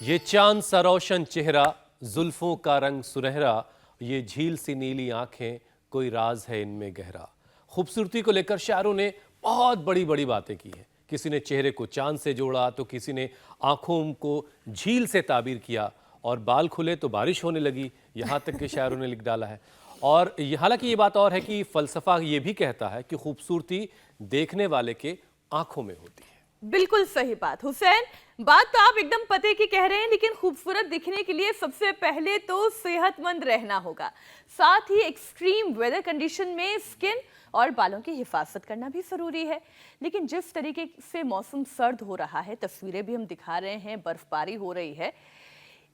ये चांद सा रोशन चेहरा, जुल्फों का रंग सुनहरा, ये झील सी नीली आंखें, कोई राज है इनमें गहरा। खूबसूरती को लेकर शायरों ने बहुत बड़ी बड़ी बातें की हैं। किसी ने चेहरे को चांद से जोड़ा तो किसी ने आंखों को झील से ताबीर किया, और बाल खुले तो बारिश होने लगी, यहाँ तक के शायरों ने लिख डाला है। और हालांकि ये बात और है कि फलसफा ये भी कहता है कि खूबसूरती देखने वाले के आंखों में होती है। बिल्कुल सही बात हुसैन, बात तो आप एकदम पते की कह रहे हैं, लेकिन खूबसूरत दिखने के लिए सबसे पहले तो सेहतमंद रहना होगा। साथ ही एक्सट्रीम वेदर कंडीशन में स्किन और बालों की हिफाजत करना भी जरूरी है। लेकिन जिस तरीके से मौसम सर्द हो रहा है, तस्वीरें भी हम दिखा रहे हैं, बर्फबारी हो रही है,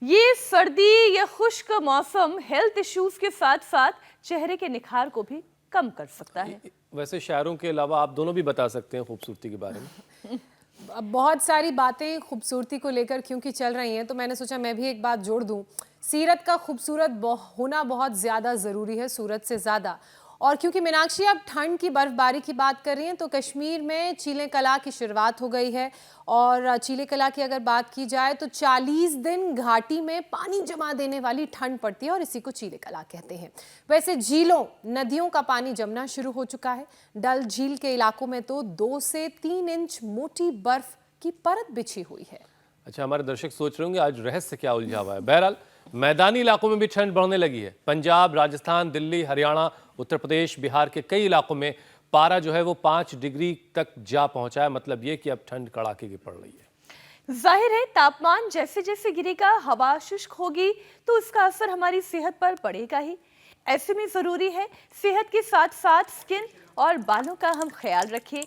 ये सर्दी या खुश्क मौसम हेल्थ इश्यूज के साथ साथ चेहरे के निखार को भी कम कर सकता है। वैसे शायरों के अलावा आप दोनों भी बता सकते हैं खूबसूरती के बारे में। बहुत सारी बातें खूबसूरती को लेकर क्योंकि चल रही हैं, तो मैंने सोचा मैं भी एक बात जोड़ दूं। सीरत का खूबसूरत होना बहुत ज़्यादा ज़रूरी है, सूरत से ज़्यादा। और क्योंकि मीनाक्षी आप ठंड की बर्फबारी की बात कर रही हैं, तो कश्मीर में चीले कला की शुरुआत हो गई है। और चीले कला की अगर बात की जाए तो 40 दिन घाटी में पानी जमा देने वाली ठंड पड़ती है, और इसी को चीले कला कहते हैं। वैसे झीलों, नदियों का पानी जमना शुरू हो चुका है। डल झील के इलाकों में तो 2 से 3 इंच मोटी बर्फ की परत बिछी हुई है। अच्छा, हमारे दर्शक सोच रहे होंगे आज रहस्य क्या उलझा हुआ है। बहरहाल मैदानी इलाकों में भी ठंड बढ़ने लगी है। पंजाब, राजस्थान, दिल्ली, हरियाणा, उत्तर प्रदेश, बिहार के कई इलाकों में पारा जो है वो 5 डिग्री तक जा पहुंचा है। मतलब ये कि अब ठंड कड़ाके की पड़ रही है। जाहिर है तापमान जैसे जैसे गिरेगा, हवा शुष्क होगी, तो इसका असर हमारी सेहत पर पड़ेगा ही। ऐसे में जरूरी है सेहत के साथ साथ स्किन और बालों का हम ख्याल रखें।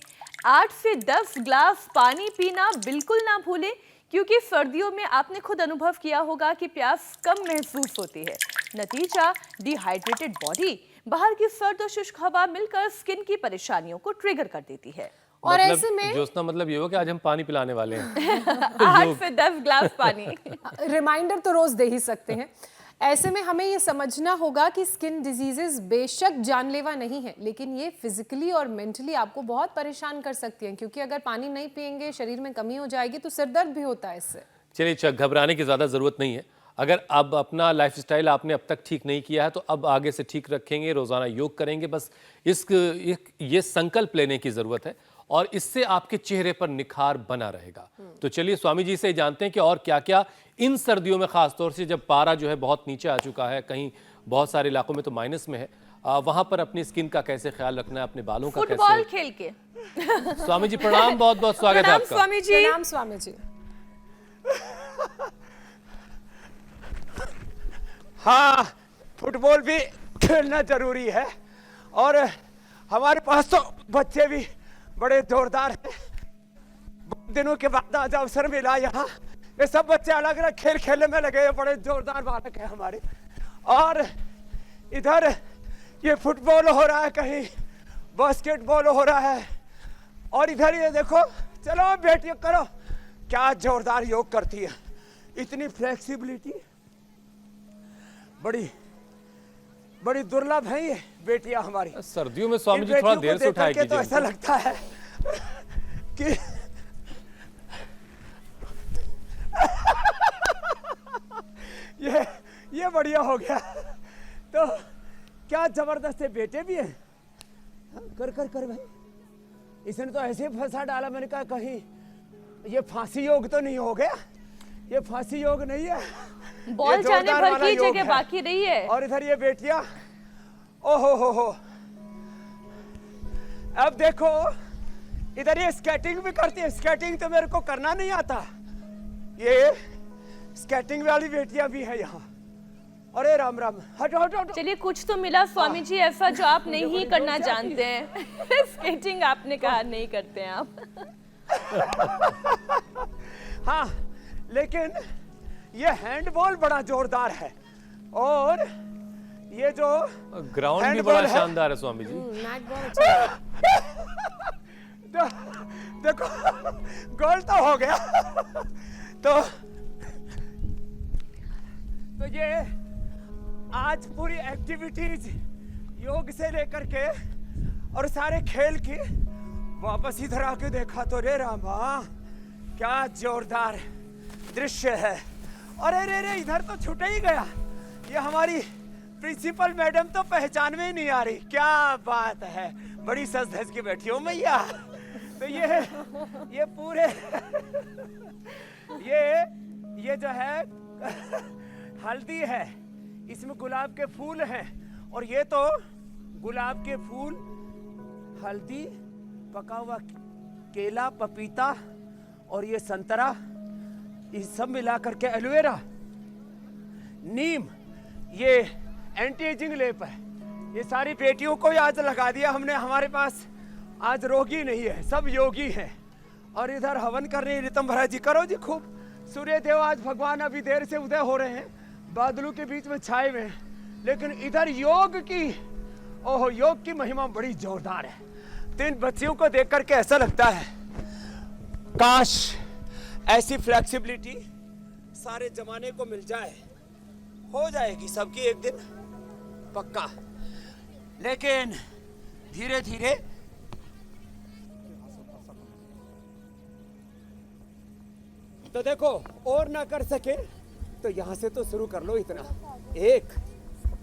8 से 10 ग्लास पानी पीना बिल्कुल ना भूलें, क्योंकि सर्दियों में आपने खुद अनुभव किया होगा कि प्यास कम महसूस होती है। नतीजा डिहाइड्रेटेड बॉडी, बाहर की सर्द और शुष्क हवा मिलकर स्किन की परेशानियों को ट्रिगर कर देती है। और मतलब, ऐसे में ज्योत्सना, मतलब ये हो कि आज हम पानी पिलाने वाले हैं। 8 से 10 ग्लास पानी। रिमाइंडर तो रोज दे ही सकते हैं। ऐसे में हमें ये समझना होगा कि स्किन डिजीजेस बेशक जानलेवा नहीं है, लेकिन ये फिजिकली और मेंटली आपको बहुत परेशान कर सकती हैं, क्योंकि अगर पानी नहीं पिएंगे, शरीर में कमी हो जाएगी, तो सिरदर्द भी होता है इससे। चलिए, घबराने की ज़्यादा ज़रूरत नहीं है। अगर अब अपना लाइफस्टाइल आपने अब तक ठीक नहीं किया है, तो अब आगे से ठीक रखेंगे, रोज़ाना योग करेंगे। बस ये संकल्प लेने की ज़रूरत है, और इससे आपके चेहरे पर निखार बना रहेगा। तो चलिए स्वामी जी से जानते हैं कि और क्या क्या इन सर्दियों में, ख़ास तौर से जब पारा जो है बहुत नीचे आ चुका है, कहीं बहुत सारे इलाकों में तो माइनस में है, वहाँ पर अपनी स्किन का कैसे ख्याल रखना है, अपने बालों का फुटबॉल कैसे। खेल के। स्वामी जी प्रणाम, बहुत बहुत स्वागत है आपका। स्वामी जी। प्रणाम स्वामी जी। हाँ, फुटबॉल भी खेलना जरूरी है, और हमारे पास तो बच्चे भी बड़े जोरदार हैं। बहुत दिनों के बाद आज अवसर मिला यहाँ, ये सब बच्चे अलग अलग खेल खेलने में लगे हैं। बड़े जोरदार बालक हैं हमारे। और इधर ये फुटबॉल हो रहा है, कहीं बास्केटबॉल हो रहा है, और इधर ये देखो, चलो बेटियां करो। क्या जोरदार योग करती है, इतनी फ्लेक्सिबिलिटी, बड़ी बड़ी दुर्लभ है ये बेटियां हमारी। सर्दियों में स्वामी जी थोड़ा देर से उठाया कीजिए। तो ऐसा लगता है कि ये बढ़िया हो गया। तो क्या जबरदस्त है, बेटे भी हैं। कर कर कर भाई, इसने तो ऐसे फंसा डाला, मैंने कहा कहीं ये फांसी योग तो नहीं हो गया। ये फांसी योग नहीं है, बॉल जाने भर की जगह बाकी रही है। और इधर ये बेटियां, ओहो हो। अब देखो इधर ये स्केटिंग भी करती है। स्केटिंग तो मेरे को करना नहीं आता, ये स्केटिंग वाली बेटियां भी है यहाँ। अरे राम राम, हटो हटो हटो। चलिए, कुछ तो मिला स्वामी जी ऐसा जो आप नहीं करना जानते हैं। स्केटिंग आपने कहा नहीं करते हैं आप। हाँ, लेकिन ये हैंडबॉल बड़ा जोरदार है, और ये जो ग्राउंड भी बड़ा शानदार है स्वामी जी। मैट बॉल अच्छा देखो गोल तो हो गया। तो ये आज पूरी एक्टिविटीज योग से लेकर के और सारे खेल की वापस इधर आके देखा तो रे रामा, क्या जोरदार दृश्य है। अरे रे रे, इधर तो छूट ही गया। ये हमारी प्रिंसिपल मैडम तो पहचान में ही नहीं आ रही। क्या बात है, बड़ी सज धज के बैठी हो मैया। तो ये पूरे ये जो है हल्दी है, इसमें गुलाब के फूल हैं, और ये तो गुलाब के फूल, हल्दी, पका हुआ केला, पपीता और ये संतरा, ये सब मिला करके एलोवेरा, नीम, ये एंटी एजिंग लेप है। ये सारी बेटियों को आज लगा दिया हमने। हमारे पास आज रोगी नहीं है, सब योगी हैं। और इधर हवन कर रहे हैं ऋतंभरा जी। करो जी खूब। सूर्य देव आज भगवान अभी देर से उदय हो रहे हैं, बादलों के बीच में छाए हुए हैं, लेकिन इधर योग की महिमा बड़ी जोरदार है। तो इन बच्चियों को देख करके ऐसा लगता है काश ऐसी फ्लेक्सिबिलिटी सारे जमाने को मिल जाए। हो जाएगी सबकी एक दिन पक्का, लेकिन धीरे धीरे तो देखो, और ना कर सके तो यहां से तो शुरू कर लो। इतना एक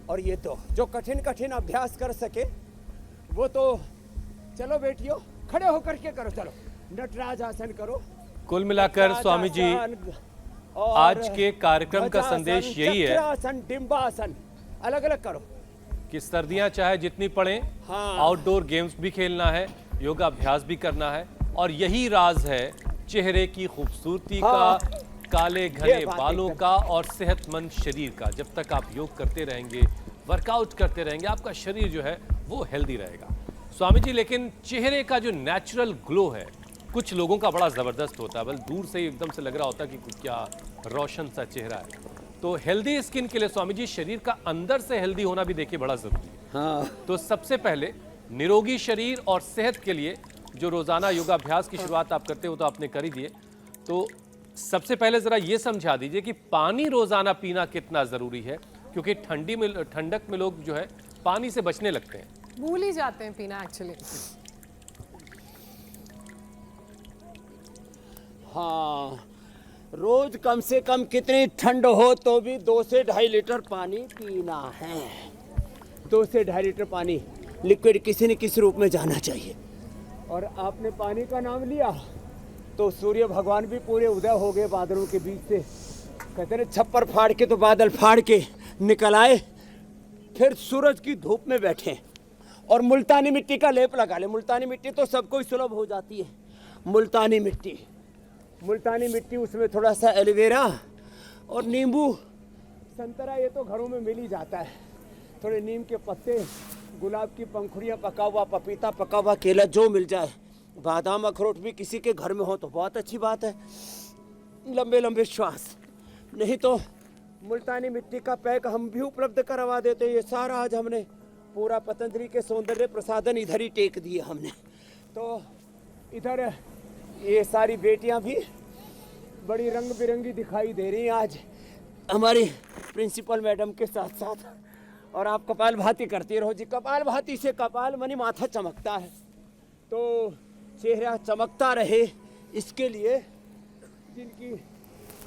और ये दो, जो कठिन कठिन अभ्यास कर सके वो तो चलो बेटियों खड़े होकर के करो। चलो नटराज आसन करो। कुल मिलाकर स्वामी जी आज के कार्यक्रम का संदेश यही है चक्रासन, डिंबासन अलग अलग करो कि सर्दियां चाहे जितनी पड़े, हाँ। आउटडोर गेम्स भी खेलना है, योगाभ्यास भी करना है, और यही राज है चेहरे की खूबसूरती हाँ। का, काले घने बालों का और सेहतमंद शरीर का। जब तक आप योग करते रहेंगे, वर्कआउट करते रहेंगे, आपका शरीर जो है वो हेल्दी रहेगा। स्वामी जी, लेकिन चेहरे का जो नेचुरल ग्लो है कुछ लोगों का बड़ा ज़बरदस्त होता है, बल दूर से ही एकदम से लग रहा होता है कि क्या रोशन सा चेहरा है। तो हेल्दी स्किन के लिए स्वामी जी शरीर का अंदर से हेल्दी होना भी देखिए बड़ा ज़रूरी है। हाँ। तो सबसे पहले निरोगी शरीर और सेहत के लिए जो रोज़ाना योगाभ्यास की शुरुआत आप करते हो तो आपने कर ही दिए, तो सबसे पहले ज़रा ये समझा दीजिए कि पानी रोज़ाना पीना कितना ज़रूरी है, क्योंकि ठंडक में लोग जो है पानी से बचने लगते हैं, भूल ही जाते हैं पीना एक्चुअली। हाँ, रोज कम से कम कितनी ठंड हो तो भी 2 से 2.5 लीटर पानी पीना है। 2 से 2.5 लीटर पानी लिक्विड किसी न किसी रूप में जाना चाहिए। और आपने पानी का नाम लिया तो सूर्य भगवान भी पूरे उदय हो गए बादलों के बीच से। कहते हैं छप्पर फाड़ के तो बादल फाड़ के निकल आए, फिर सूरज की धूप में बैठे और मुल्तानी मिट्टी का लेप लगा ले। मुल्तानी मिट्टी तो सबको ही सुलभ हो जाती है। मुल्तानी मिट्टी, उसमें थोड़ा सा एलोवेरा और नींबू, संतरा ये तो घरों में मिल ही जाता है, थोड़े नीम के पत्ते, गुलाब की पंखुड़ियाँ, पका हुआ पपीता, पका हुआ केला, जो मिल जाए, बादाम अखरोट भी किसी के घर में हो तो बहुत अच्छी बात है। लंबे लंबे श्वास, नहीं तो मुल्तानी मिट्टी का पैक हम भी उपलब्ध करवा देते। ये सारा आज हमने पूरा पतंजलि के सौंदर्य प्रसादन इधर ही टेक दिए हमने। तो इधर ये सारी बेटियां भी बड़ी रंग बिरंगी दिखाई दे रही हैं आज हमारी प्रिंसिपल मैडम के साथ साथ। और आप कपालभाति करती रहो जी। कपालभाति से कपाल मनी माथा चमकता है, तो चेहरा चमकता रहे इसके लिए जिनकी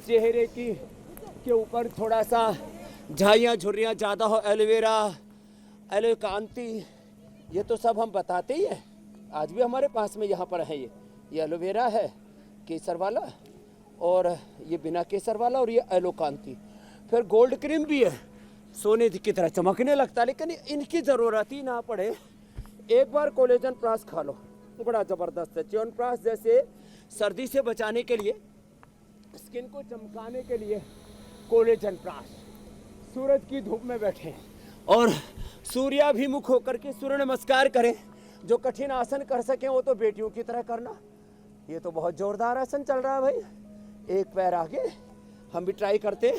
चेहरे के ऊपर थोड़ा सा झाइयाँ झुर्रियाँ ज़्यादा हो, एलोवेरा, एलोकांति, ये तो सब हम बताते ही हैं। आज भी हमारे पास में यहाँ पर है ये एलोवेरा है केसर वाला, और ये बिना केसर वाला, और ये एलोकांति। फिर गोल्ड क्रीम भी है, सोने की तरह चमकने लगता है, लेकिन इनकी ज़रूरत ही ना पड़े। एक बार कोलेजन प्लस खा लो, बड़ा ज़बरदस्त है। च्यवनप्राश जैसे सर्दी से बचाने के लिए, स्किन को चमकाने के लिए कोलेजन प्लस। सूरज की धूप में बैठे और सूर्याभिमुख होकर के सूर्य नमस्कार करें। जो कठिन आसन कर सकें वो तो बेटियों की तरह करना। ये तो बहुत जोरदार आसन चल रहा है भाई। एक पैर आगे, हम भी ट्राई करते,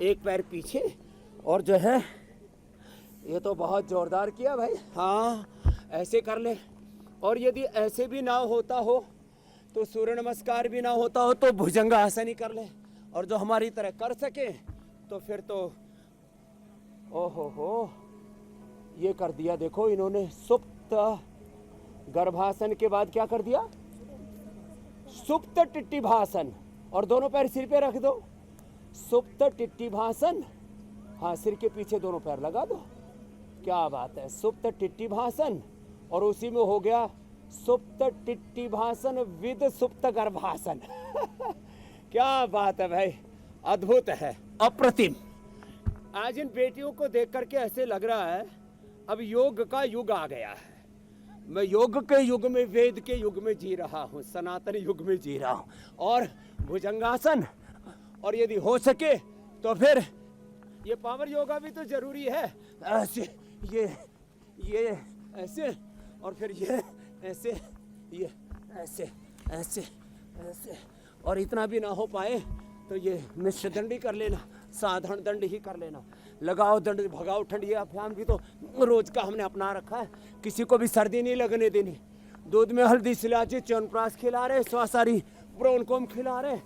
एक पैर पीछे, और जो है ये तो बहुत जोरदार किया भाई। हाँ, ऐसे कर ले। और यदि ऐसे भी ना होता हो तो सूर्य नमस्कार भी ना होता हो तो भुजंग आसन ही कर ले। और जो हमारी तरह कर सके तो फिर तो ओहो हो, ये कर दिया। देखो इन्होंने सुप्त गर्भासन के बाद क्या कर दिया, सुप्त टिट्टिभासन। और दोनों पैर सिर पे रख दो, सुप्त टिट्टिभासन। हाँ, सिर के पीछे दोनों पैर लगा दो। क्या बात है, सुप्त टिट्टिभासन। और उसी में हो गया सुप्त टिट्टिभासन विद सुप्त गर्भासन। क्या बात है भाई, अद्भुत है, अप्रतिम। आज इन बेटियों को देख करके ऐसे लग रहा है अब योग का युग आ गया है। मैं योग के युग में, वेद के युग में जी रहा हूँ, सनातन युग में जी रहा हूँ। और भुजंगासन, और यदि हो सके तो फिर ये पावर योगा भी तो जरूरी है। ऐसे ये ऐसे, और फिर ये ऐसे, ये ऐसे ऐसे ऐसे, और इतना भी ना हो पाए तो ये मिश्र दंड ही कर लेना, साधारण दंड ही कर लेना। लगाओ दंड, भगाओ ठंड, ये अभियान भी तो रोज का हमने अपना रखा है। किसी को भी सर्दी नहीं लगने देनी। दूध में हल्दी, सिलाची, च्यवनप्राश खिला रहे, स्वासारी ब्रोनकोम खिला रहे।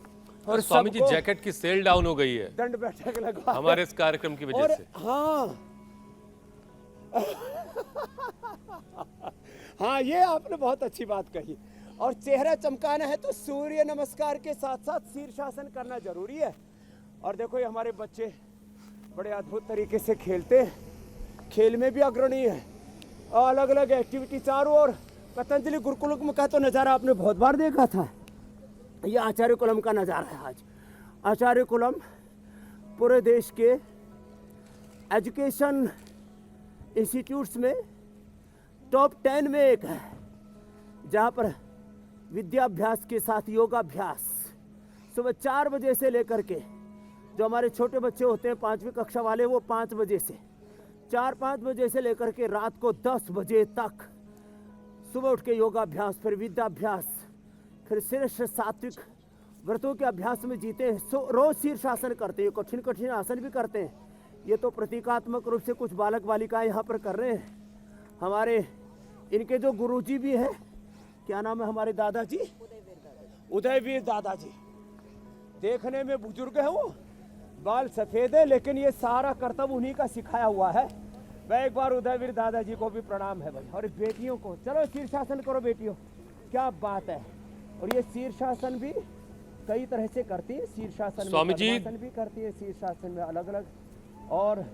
और स्वामी जी, जैकेट की सेल डाउन हो गई है दंड बैठक लगा हमारे इस कार्यक्रम की वजह से। हाँ हाँ, ये आपने बहुत अच्छी बात कही। और चेहरा चमकाना है तो सूर्य नमस्कार के साथ साथ शीर्षासन करना जरूरी है। और देखो, ये हमारे बच्चे बड़े अद्भुत तरीके से खेलते हैं, खेल में भी अग्रणी है। और अलग अलग एक्टिविटी चारों ओर। पतंजलि गुरुकुलम का तो नज़ारा आपने बहुत बार देखा था। ये आचार्य कुलम का नज़ारा है आज। आचार्य कुलम पूरे देश के एजुकेशन इंस्टीट्यूट्स में टॉप 10 में एक है, जहाँ पर विद्याभ्यास के साथ योगाभ्यास सुबह 4 बजे से लेकर के, जो हमारे छोटे बच्चे होते हैं 5वीं कक्षा वाले, वो 5 बजे से 4-5 बजे से लेकर के रात को 10 बजे तक सुबह उठ के योगाभ्यास, फिर विद्याभ्यास, फिर श्रेष्ठ सात्विक व्रतों के अभ्यास में जीते हैं। रोज शीर्षासन करते हैं, कठिन कठिन आसन भी करते हैं। ये तो प्रतीकात्मक रूप से कुछ बालक बालिकाएं यहाँ पर कर रहे हैं। हमारे इनके जो गुरुजी भी हैं, क्या नाम है हमारे दादाजी, उदयवीर दादाजी। देखने में बुजुर्ग है वो, बाल सफेद है, लेकिन ये सारा कर्तव्य उन्हीं का सिखाया हुआ है। मैं एक बार उदयवीर दादाजी को भी प्रणाम है भाई। और बेटियों को, चलो शीर्षासन करो बेटियों, क्या बात है। और ये शीर्षासन भी कई तरह से करती है। शीर्षासन स्वामी में जी पद्मासन भी करती है, शीर्षासन में अलग अलग। और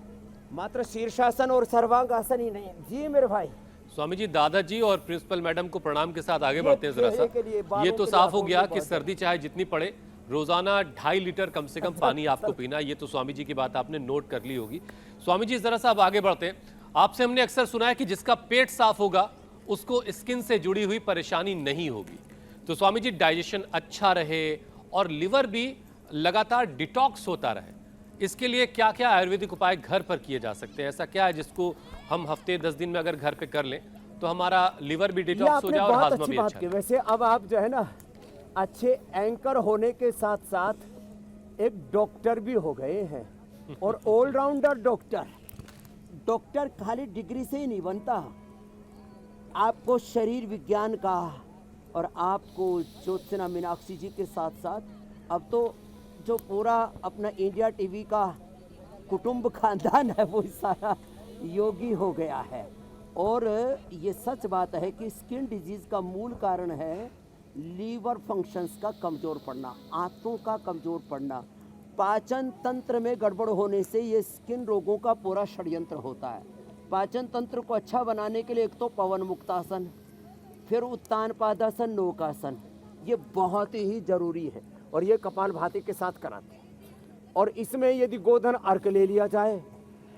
मात्र शीर्षासन और सर्वांगासन ही नहीं। जी मेरे भाई। स्वामी जी, दादाजी और प्रिंसिपल मैडम को प्रणाम के साथ आगे बढ़ते हैं जरा चेहरे के लिए, सा। बालों ये के तो लिए साफ हो आंखों गया के कि बहुत सर्दी चाहे जितनी पड़े, रोजाना 2.5 लीटर कम से कम पानी आपको पीना। ये तो स्वामी जी की बात आपने नोट कर ली होगी। स्वामी जी, जरा सा अब आगे बढ़ते हैं। आपसे हमने अक्सर सुना है कि जिसका पेट साफ होगा उसको स्किन से जुड़ी हुई परेशानी नहीं होगी। तो स्वामी जी, डाइजेशन अच्छा रहे और लिवर भी लगातार डिटॉक्स होता रहे, इसके लिए क्या क्या आयुर्वेदिक उपाय घर पर किए जा सकते हैं? ऐसा क्या है जिसको हम हफ्ते 10 दिन में अगर घर पे कर लें तो हमारा लिवर भी डिटॉक्स हो जाए और हाजमा भी अच्छा? वैसे अब आप जो है ना, अच्छे एंकर होने के साथ साथ एक डॉक्टर भी हो गए हैं। और ऑलराउंडर डॉक्टर। डॉक्टर खाली डिग्री से ही नहीं बनता, आपको शरीर विज्ञान का, और आपको ज्योत्सना मीनाक्षी जी के साथ साथ अब तो जो पूरा अपना इंडिया टीवी का कुटुंब खानदान है वो सारा योगी हो गया है। और ये सच बात है कि स्किन डिजीज का मूल कारण है लीवर फंक्शंस का कमज़ोर पड़ना, आंतों का कमज़ोर पड़ना। पाचन तंत्र में गड़बड़ होने से ये स्किन रोगों का पूरा षड्यंत्र होता है। पाचन तंत्र को अच्छा बनाने के लिए एक तो पवन मुक्तासन, फिर उत्तान पादासन, नौकासन, ये बहुत ही ज़रूरी है। और ये कपालभाति के साथ कराते हैं। और इसमें यदि गोधन अर्क ले लिया जाए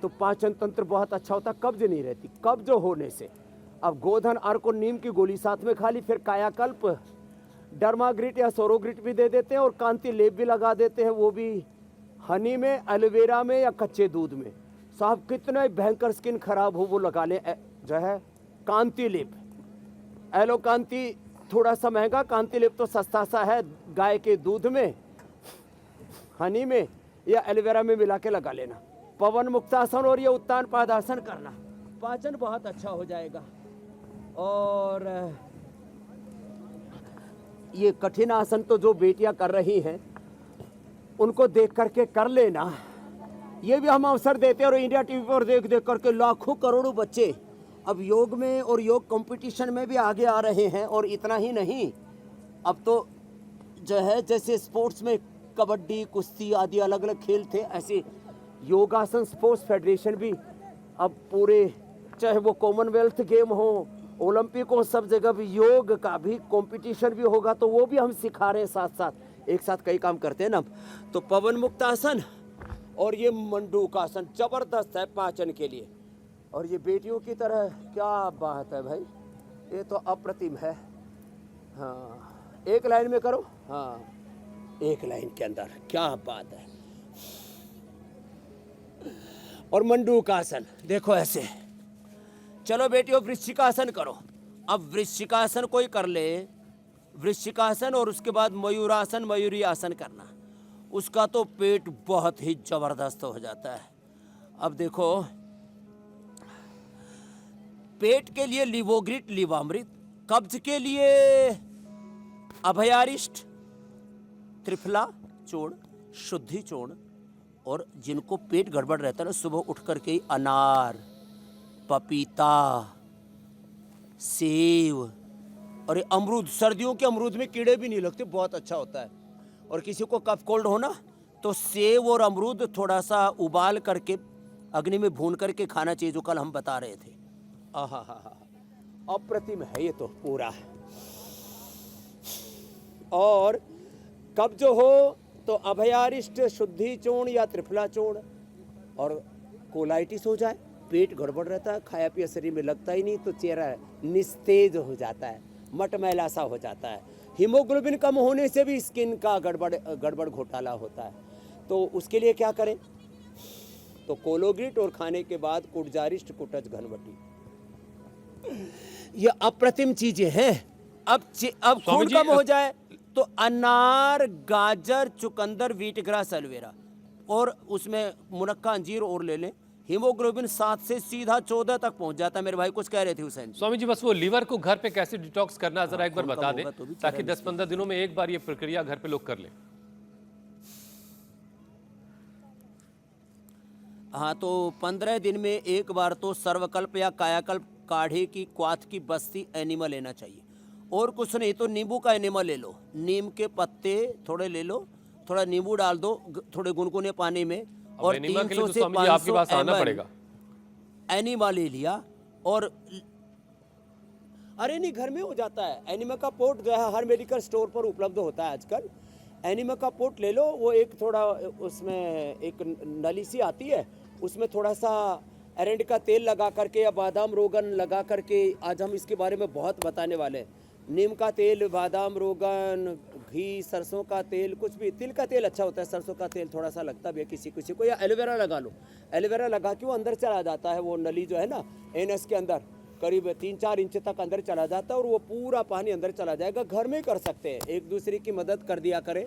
तो पाचन तंत्र बहुत अच्छा होता, कब्ज नहीं रहती। कब्ज होने से अब गोधन अर्क और नीम की गोली साथ में खा ली, फिर कायाकल्प, डर्माग्रिट या सोरोग्रिट भी दे देते हैं, और कांति लेप भी लगा देते हैं, वो भी हनी में, एलोवेरा में या कच्चे दूध में। साहब कितना भयंकर स्किन खराब हो वो लगा लें जो है कांति लेप। एलो कांति थोड़ा सा महंगा, कांति लेप तो सस्ता सा है, गाय के दूध में, हनी में या एलोवेरा में मिला के लगा लेना। पवन मुक्तासन और ये उत्तान पादासन करना, पाचन बहुत अच्छा हो जाएगा। और ये कठिन आसन तो जो बेटियां कर रही हैं उनको देख करके कर लेना। ये भी हम अवसर देते हैं और इंडिया टीवी पर देख देख करके लाखों करोड़ों बच्चे अब योग में और योग कंपटीशन में भी आगे आ रहे हैं। और इतना ही नहीं, अब तो जो है जैसे स्पोर्ट्स में कबड्डी, कुश्ती आदि अलग अलग खेल थे, ऐसे योगासन स्पोर्ट्स फेडरेशन भी अब पूरे, चाहे वो कॉमनवेल्थ गेम हो, ओलंपिक हो, सब जगह भी योग का भी कंपटीशन भी होगा, तो वो भी हम सिखा रहे हैं साथ साथ, एक साथ कई काम करते हैं ना। तो पवन मुक्त आसन और ये मंडूक आसन जबरदस्त है पाचन के लिए, और ये बेटियों की तरह, क्या बात है भाई, ये तो अप्रतिम है। हाँ, एक लाइन में करो, हाँ एक लाइन के अंदर, क्या बात है। और मंडूक आसन देखो ऐसे, चलो बेटियों वृश्चिकासन करो। अब वृश्चिकासन कोई कर ले, वृश्चिकासन, और उसके बाद मयूरासन, मयूरी आसन करना, उसका तो पेट बहुत ही जबरदस्त हो जाता है। अब देखो, पेट के लिए लिवोग्रिट लिवामृत, कब्ज के लिए अभयारिष्ट, त्रिफला चूर्ण, शुद्धि चूर्ण, और जिनको पेट गड़बड़ रहता है ना, सुबह उठ करके ही अनार, पपीता, सेव और ये अमरूद, सर्दियों के अमरूद में कीड़े भी नहीं लगते, बहुत अच्छा होता है। और किसी को कफ कोल्ड हो ना, तो सेव और अमरूद थोड़ा सा उबाल करके अग्नि में भून करके खाना चाहिए, जो कल हम बता रहे थे। आहा हा हा, अप्रतिम है ये तो पूरा। और कब्ज हो तो अभयारिष्ट, शुद्धि चूर्ण या त्रिफला चूर्ण, और कोलाइटिस हो जाए, पेट गड़बड़ रहता है, खाया पिया शरीर में लगता ही नहीं, तो चेहरा निस्तेज हो जाता है, मटमैला सा हो जाता है। हीमोग्लोबिन कम होने से भी स्किन का गड़बड़ घोटाला होता है, तो उसके लिए क्या करें, तो कोलोग्रिट, और खाने के बाद कुटजारिष्ट, कुटज, घनवटी, ये अप्रतिम चीजें हैं। अब खून कम हो जाए तो अनार, गाजर, चुकंदर, वीटग्रास, एलोवेरा, और उसमें मुनक्का, अंजीर और ले लें, हीमोग्लोबिन 7 से सीधा 14 तक पहुंच जाता है। मेरे भाई कुछ कह रहे थे हुसैन जी। स्वामी जी, बस वो लीवर को घर पे कैसे डिटॉक्स करना जरा एक बार खून बता कम दें, होगा तो भी ताकि चेहरा 10-15 दिनों में एक बार ये प्रक्रिया घर पे लोग कर लें। हाँ, तो 15 दिन में एक बार तो सर्वकल्प या कायाकल्प काढ़े की क्वाथ की बस्ती एनिमा लेना चाहिए, और कुछ नहीं तो नींबू का एनिमा ले लो, नीम के पत्ते थोड़े ले लो, थोड़ा नींबू डाल दो थोड़े गुनगुने पानी में, और एनिमा के लिए 300 तो से स्वामी जी आपके 500 पास आना ml पड़ेगा। एनिमा ले लिया। और अरे नहीं, घर में हो जाता है, एनिमा का पोट जो है हर मेडिकल स्टोर पर उपलब्ध होता है आजकल। एनिमा का पोट ले लो, वो एक थोड़ा उसमें एक नली सी आती है, उसमें थोड़ा सा अरंड का तेल लगा करके या बादाम रोगन लगा करके, आज हम इसके बारे में बहुत बताने वाले हैं। नीम का तेल, बादाम रोगन, घी, सरसों का तेल, कुछ भी, तिल का तेल अच्छा होता है, सरसों का तेल थोड़ा सा लगता भी है किसी किसी को, या एलोवेरा लगा लो। एलोवेरा लगा के वो अंदर चला जाता है, वो नली जो है ना एनएस के अंदर करीब 3-4 इंच तक अंदर चला जाता है, और वो पूरा पानी अंदर चला जाएगा। घर में ही कर सकते हैं, एक दूसरे की मदद कर दिया करें।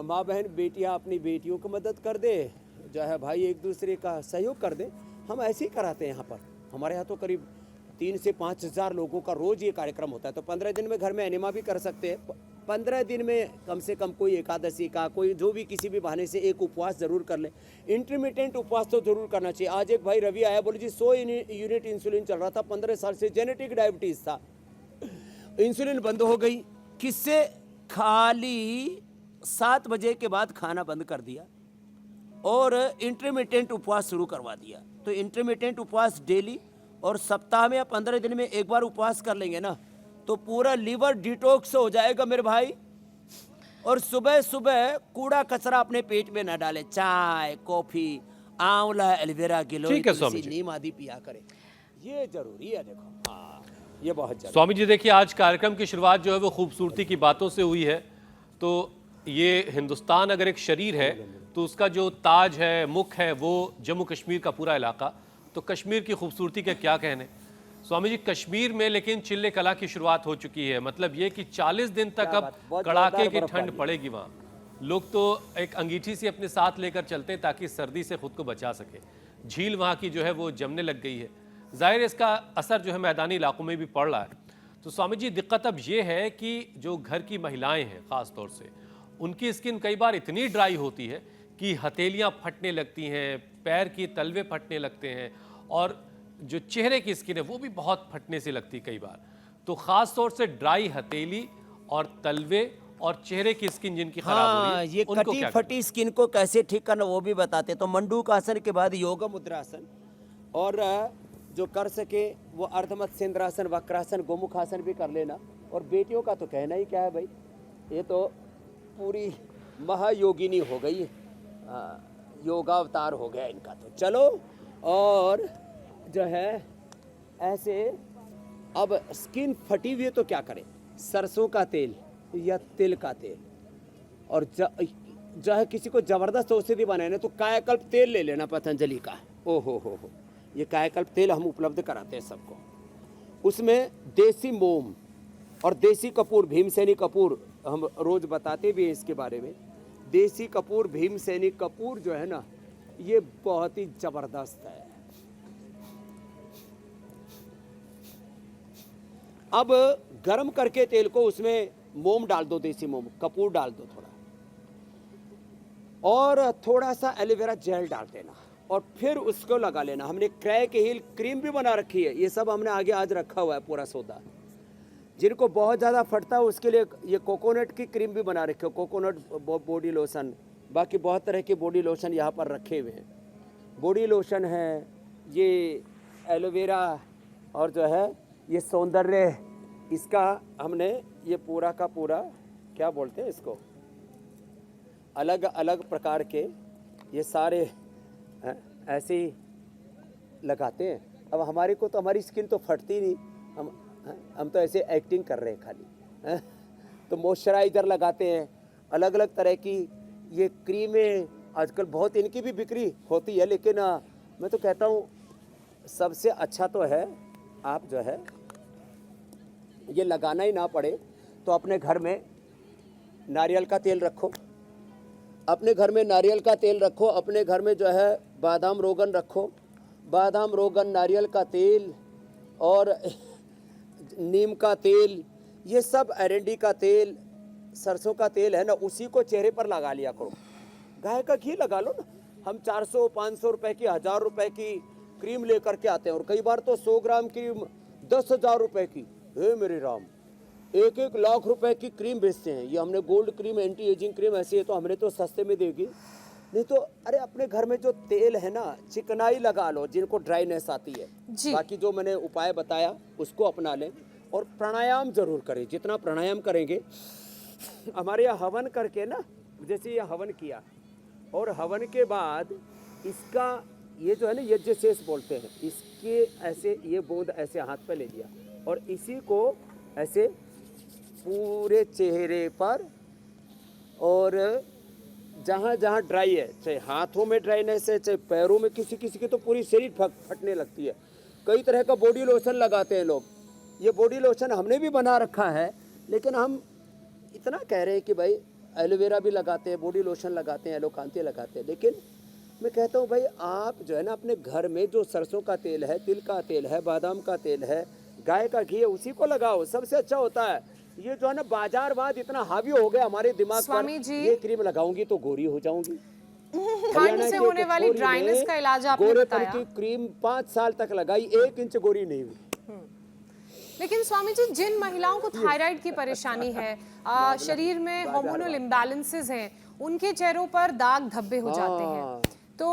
माँ बहन बेटियाँ अपनी बेटियों को मदद कर दे, जो है भाई एक दूसरे का सहयोग कर दे। हम ऐसे ही कराते हैं यहाँ पर, हमारे यहाँ तो करीब 3 से 5 हज़ार लोगों का रोज ये कार्यक्रम होता है। तो 15 दिन में घर में एनिमा भी कर सकते हैं। 15 दिन में कम से कम कोई एकादशी का, कोई जो भी किसी भी बहाने से एक उपवास जरूर कर ले। इंटरमिटेंट उपवास तो जरूर करना चाहिए। आज एक भाई रवि आया, बोले जी 100 यूनिट इंसुलिन चल रहा था, 15 साल से जेनेटिक डायबिटीज था, इंसुलिन बंद हो गई। किससे? खाली 7 बजे के बाद खाना बंद कर दिया और इंटरमिटेंट उपवास शुरू करवा दिया। तो इंटरमिटेंट उपवास डेली और सप्ताह में या 15 दिन में एक बार उपवास कर लेंगे ना, तो पूरा लीवर डिटॉक्स हो जाएगा मेरे भाई। और सुबह सुबह कूड़ा कचरा अपने पेट में ना डाले, चाय, कॉफी, आंवला, एलोवेरा, गिलोय, तुलसी, नीम आदि पिया करें, ये जरूरी है। देखो हाँ, ये बहुत जरूरी। स्वामी जी देखिए, आज कार्यक्रम की शुरुआत जो है वो खूबसूरती की बातों से हुई है। तो ये हिंदुस्तान अगर एक शरीर है तो उसका जो ताज है, मुख है, वो जम्मू कश्मीर का पूरा इलाका। तो कश्मीर की खूबसूरती के क्या कहने स्वामी जी। कश्मीर में लेकिन चिल्ले कला की शुरुआत हो चुकी है, मतलब ये कि 40 दिन तक अब कड़ाके की ठंड पड़ेगी वहाँ। लोग तो एक अंगीठी से अपने साथ लेकर चलते हैं ताकि सर्दी से खुद को बचा सके। झील वहाँ की जो है वो जमने लग गई है, जाहिर है इसका असर जो है मैदानी इलाकों में भी पड़ रहा है। तो स्वामी जी दिक्कत अब ये है कि जो घर की महिलाएं हैं ख़ास तौर से, उनकी स्किन कई बार इतनी ड्राई होती है कि हथेलियाँ फटने लगती हैं, पैर की तलवे फटने लगते हैं, और जो चेहरे की स्किन है वो भी बहुत फटने से लगती कई बार। तो ख़ास तौर से ड्राई हथेली और तलवे और चेहरे की स्किन जिनकी खराब हो रही हाँ, है ये उनको कटी क्या फटी स्किन को कैसे ठीक करना वो भी बताते। तो मंडूक आसन के बाद योग मुद्रासन, और जो कर सके वो अर्धमत्स्येंद्रासन, वक्रासन, गोमुखासन भी कर लेना। और बेटियों का तो कहना ही क्या है भाई, ये तो पूरी महायोगिनी हो गई, योगावतार हो गया इनका। तो चलो, और जो है ऐसे अब स्किन फटी हुई है तो क्या करें, सरसों का तेल या तिल का तेल, और जो है किसी को जबरदस्त औषधि बनाने तो कायाकल्प तेल ले लेना पतंजलि का। ओ हो, ये कायाकल्प तेल हम उपलब्ध कराते हैं सबको। उसमें देसी मोम और देसी कपूर, भीमसेनी कपूर, हम रोज बताते भी हैं इसके बारे में। देसी कपूर, भीमसेनी कपूर जो है ना, ये बहुत ही जबरदस्त है। अब गरम करके तेल को उसमें मोम डाल दो, देसी मोम, कपूर डाल दो थोड़ा, और थोड़ा सा एलोवेरा जेल डाल देना, और फिर उसको लगा लेना। हमने क्रैक हील क्रीम भी बना रखी है, ये सब हमने आगे आज रखा हुआ है पूरा सौदा। जिनको बहुत ज़्यादा फटता है उसके लिए ये कोकोनट की क्रीम भी बना रखी है, कोकोनट बॉडी लोशन। बाकी बहुत तरह के बॉडी लोशन यहाँ पर रखे हुए हैं। बॉडी लोशन है, ये एलोवेरा, और जो है ये सौंदर्य, इसका हमने ये पूरा का पूरा क्या बोलते हैं इसको, अलग अलग प्रकार के ये सारे ऐसे ही लगाते हैं। अब हमारे को तो, हमारी स्किन तो फटती नहीं, हम तो ऐसे एक्टिंग कर रहे हैं खाली। तो मॉइस्चराइज़र लगाते हैं, अलग अलग तरह की ये क्रीमें आजकल बहुत, इनकी भी बिक्री होती है। लेकिन मैं तो कहता हूँ सबसे अच्छा तो है आप जो है ये लगाना ही ना पड़े तो अपने घर में नारियल का तेल रखो, अपने घर में नारियल का तेल रखो, अपने घर में जो है बादाम रोगन रखो, बादाम रोगन, नारियल का तेल और नीम का तेल, ये सब अरंडी का तेल, सरसों का तेल है ना, उसी को चेहरे पर लगा लिया करो। गाय का घी लगा लो ना। हम 400-500 रुपए की, 1000 रुपए की क्रीम लेकर के आते हैं, और कई बार तो 100 ग्राम क्रीम 10,000 रुपए की। हे मेरे राम, 1-1 लाख रुपए की क्रीम बेचते हैं। ये हमने gold cream, anti ageing cream ऐसी है तो हमने तो सस्ते में देगी नहीं। तो अरे अपने घर में जो तेल है ना, चिकनाई लगा लो जिनको ड्राइनेस आती है। बाकी जो मैंने उपाय बताया उसको अपना लें, और प्राणायाम जरूर करें। जितना प्राणायाम करेंगे, हमारे यहाँ हवन करके ना, जैसे ये हवन किया, और हवन के बाद इसका ये जो है ना यज्ञ शेष बोलते हैं, इसके ऐसे ये बूंद ऐसे हाथ पे ले लिया, और इसी को ऐसे पूरे चेहरे पर, और जहाँ जहाँ ड्राई है, चाहे हाथों में ड्राइनेस है, चाहे पैरों में, किसी किसी की तो पूरी शरीर फटने लगती है। कई तरह का बॉडी लोशन लगाते हैं लोग। ये बॉडी लोशन हमने भी बना रखा है, लेकिन हम इतना कह रहे हैं कि भाई एलोवेरा भी लगाते हैं, बॉडी लोशन लगाते हैं, एलोकांती लगाते हैं। लेकिन मैं कहता हूँ भाई आप जो है ना अपने घर में जो सरसों का तेल है, तिल का तेल है, बादाम का तेल है, गाय का घी है, उसी को लगाओ, सबसे अच्छा होता है। ये जो है ना बाजारवाद इतना हावी हो गया हमारे दिमाग पर, ये क्रीम लगाऊंगी तो गोरी हो जाऊंगी। ठंड से होने वाली ड्राइनेस का इलाज आपने बताया। की क्रीम 5 साल तक लगाई, 1 इंच गोरी नहीं हुई। लेकिन स्वामी जी, जिन महिलाओं को थायराइड की परेशानी है, शरीर में हार्मोनल इम्बैलेंसेस हैं, उनके चेहरों पर दाग धब्बे हो जाते हैं, तो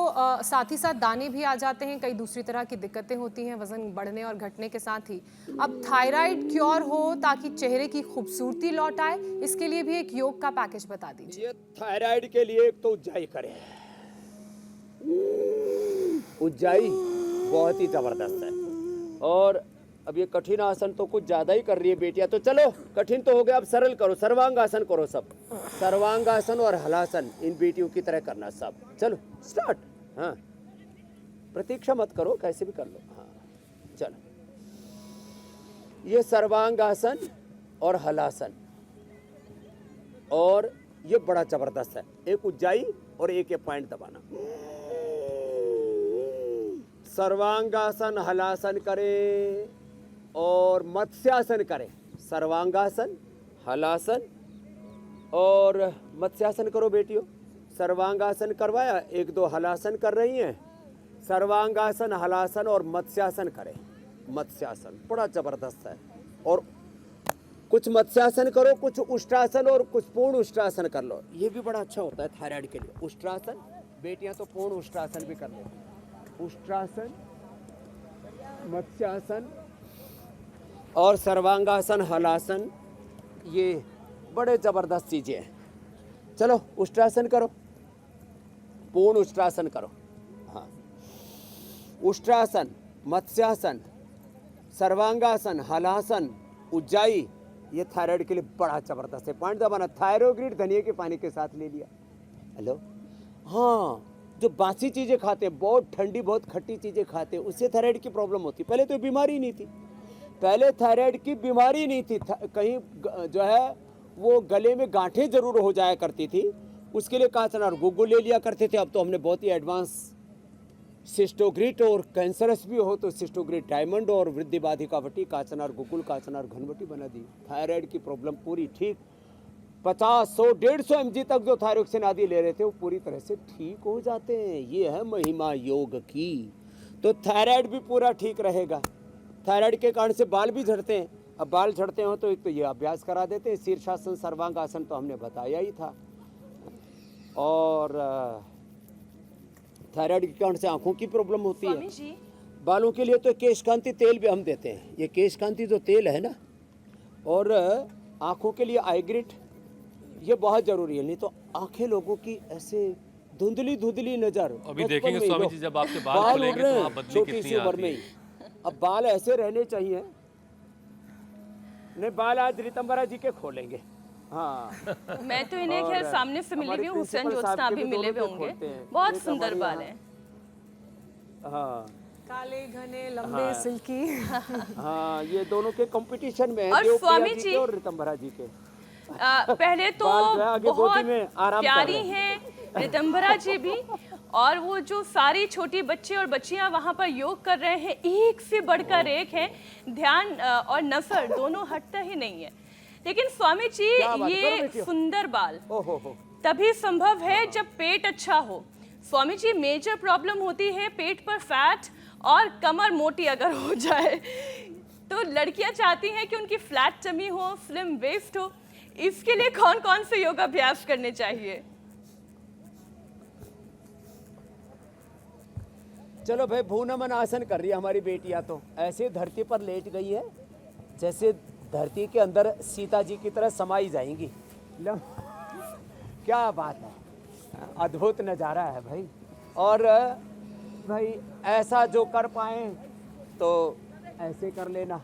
साथ ही साथ दाने भी आ जाते हैं, कई दूसरी तरह की दिक्कतें होती हैं वजन बढ़ने और घटने के साथ ही। अब थायराइड क्योर हो ताकि चेहरे की खूबसूरती लौट आए, इसके लिए भी एक योग का पैकेज बता दीजिए। ये थायराइड के लिए एक तो उज्जाई करें। उज्जाई बहुत ही जबरदस्त है। और अब ये कठिन आसन तो कुछ ज्यादा ही कर रही है बेटियां, तो चलो कठिन तो हो गया, अब सरल करो, सर्वांगासन करो सब। सर्वांगासन और हलासन इन बेटियों की तरह करना सब। चलो स्टार्ट। हाँ, प्रतीक्षा मत करो, कैसे भी कर लो। हाँ चलो, ये सर्वांगासन और हलासन, और ये बड़ा जबरदस्त है। एक उज्जाई और एक ये पॉइंट दबाना। सर्वांगासन हलासन करें और मत्स्यासन करें। सर्वांगासन, हलासन और मत्स्यासन करो बेटियों। सर्वांगासन करवाया, 1-2 हलासन कर रही हैं। सर्वांगासन, हलासन और मत्स्यासन करें। मत्स्यासन बड़ा जबरदस्त है। और कुछ मत्स्यासन करो, कुछ उष्ट्रासन और कुछ पूर्ण उष्ट्रासन कर लो। ये भी बड़ा अच्छा होता है थायराइड के लिए। उष्ट्रासन, बेटियां तो पूर्ण उष्ट्रासन भी कर लेती हैं। उष्ट्रासन, मत्स्यासन और सर्वांगासन, हलासन, ये बड़े जबरदस्त चीजें हैं। चलो उष्ट्रासन करो, पूर्ण उष्ट्रासन करो। हाँ, उष्ट्रासन, मत्स्यासन, सर्वांगासन, हलासन, उज्जाई, ये थायराइड के लिए बड़ा जबरदस्त है। पॉइंट दबाना, थायरोग्रिड धनिया के पानी के साथ ले लिया। हेलो, हाँ, जो बासी चीजें खाते हैं, बहुत ठंडी बहुत खट्टी चीजें खाते हैं, उससे थायराइड की प्रॉब्लम होती है। पहले तो बीमारी नहीं थी, पहले थायराइड की बीमारी नहीं थी। कहीं जो है वो गले में गांठें जरूर हो जाया करती थी, उसके लिए काचनार गुग्गुल ले लिया करते थे। अब तो हमने बहुत ही एडवांस सिस्टोग्रिट, और कैंसरस भी हो तो सिस्टोग्रिट डायमंड और वृद्धि बाधिकावटी, काचनार गुग्गुल, काचनार घनवटी बना दी। थायराइड की प्रॉब्लम पूरी ठीक। 50, 100, 150 mg तक जो थायरोक्सिन आदि ले रहे थे वो पूरी तरह से ठीक हो जाते हैं। ये है महिमा योग की। तो थायराइड भी पूरा ठीक रहेगा। थायराइड के कारण से बाल भी झड़ते हैं। अब बाल झड़ते हो तो एक तो ये अभ्यास करा देते हैं। शीर्षासन, सर्वांगासन तो हमने बताया ही था। और थायराइड के कारण से आंखों की प्रॉब्लम होती स्वामी है। जी, बालों के लिए तो केशकांति तेल भी हम देते हैं। ये केशकांति जो तेल है ना, और आंखों के लिए आईग्रिट, ये बहुत जरूरी है। नहीं तो आंखें लोगों की ऐसे धुंधली धुंधली नजर। अभी बचपन देखेंगे में ही स्वामी लो, जी, जब आपके बाल खुलेंगे उड़ रहे तो हैं, वहाँ बदली छोटी कितनी सी उम्र आती में है। ही। अब बाल ऐसे रहने चाहिए। नहीं, बाल आज रितंबरा जी के खोलेंगे। हाँ, मैं तो इन्हें और खैर सामने से मिली हमारे हुई हूँ, हुसैन प्रिंसिपल ज्योत्सना साहब के अभी भी मिले हुए दोनों के होंगे। खोलते हैं। बहुत एक सुंदर हमारे बाल यहाँ- हैं। हाँ, काले घने लंबे हाँ। सिल्की। हाँ, ये दोनों के कंपटीशन में है, और देवप्रिया स्वामी जी जी- के और रितंबरा जी के। पहले तो बाल जो है आगे बहुत गोदी में आराम कर प्यारी रहे हैं। हैं रितंबरा जी भी, और वो जो सारी छोटी बच्चे और बच्चियां वहां पर योग कर रहे हैं, एक से बढ़कर एक है। ध्यान और नजर दोनों हटता ही नहीं है। लेकिन स्वामी जी, क्या बात, करो ये बेटियों। सुंदर बाल ओहो, तभी संभव है जब पेट अच्छा हो। स्वामी जी, मेजर प्रॉब्लम होती है पेट पर फैट और कमर मोटी अगर हो जाए। तो लड़कियां चाहती हैं कि उनकी फ्लैट टमी हो, स्लिम वेस्ट हो। इसके लिए कौन कौन से योग अभ्यास करने चाहिए? चलो भाई, भूनमन आसन कर रही है हमारी बेटियां। तो ऐसे धरती पर लेट गई है जैसे धरती के अंदर सीता जी की तरह समाई जाएंगी। लो, क्या बात है, अद्भुत नज़ारा है भाई। और भाई ऐसा जो कर पाए तो ऐसे कर लेना।